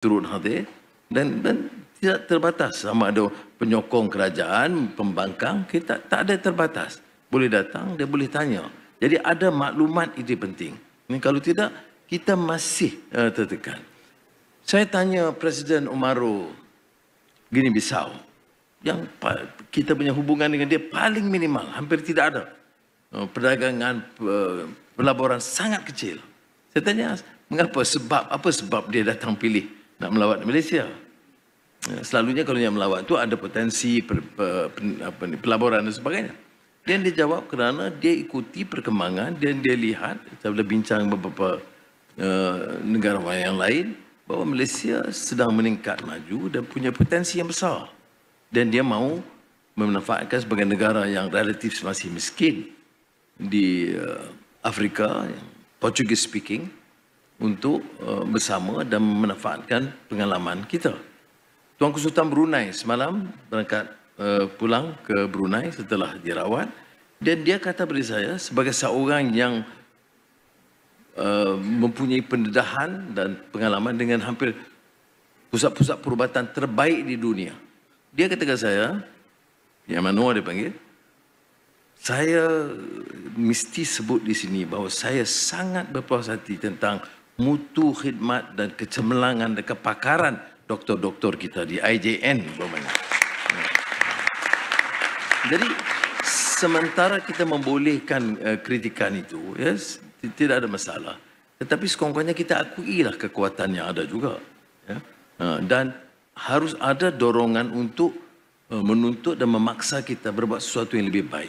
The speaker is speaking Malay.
turut hadir dan tidak terbatas sama ada penyokong kerajaan, pembangkang, kita tak ada terbatas. Boleh datang, dia boleh tanya. Jadi ada maklumat itu penting. Ini kalau tidak, kita masih tertekan. Saya tanya Presiden Umaru Guinea-Bissau, yang kita punya hubungan dengan dia paling minimal, hampir tidak ada. Perdagangan, pelaburan sangat kecil. Saya tanya, mengapa? Apa sebab dia datang pilih nak melawat Malaysia? Selalunya kalau yang melawat itu ada potensi pelaburan dan sebagainya. Dan dia jawab kerana dia ikuti perkembangan dan dia lihat, saya sudah bincang beberapa negara yang lain, bahawa Malaysia sedang meningkat maju dan punya potensi yang besar. Dan dia mahu memanfaatkan sebagai negara yang relatif masih miskin di Afrika, Portuguese speaking, untuk bersama dan memanfaatkan pengalaman kita. Tuanku Sultan Brunei semalam berangkat pulang ke Brunei setelah dirawat, dan dia kata kepada saya sebagai seorang yang mempunyai pendedahan dan pengalaman dengan hampir pusat-pusat perubatan terbaik di dunia. Dia kata kepada saya, yang mana dia panggil, saya mesti sebut di sini bahawa saya sangat berpuas hati tentang mutu khidmat dan kecemerlangan dan kepakaran doktor-doktor kita di IJN. Jadi sementara kita membolehkan kritikan itu, yes, tidak ada masalah. Tetapi sekurang-kurangnya kita akuilah kekuatan yang ada juga. Ya? Dan harus ada dorongan untuk menuntut dan memaksa kita berbuat sesuatu yang lebih baik.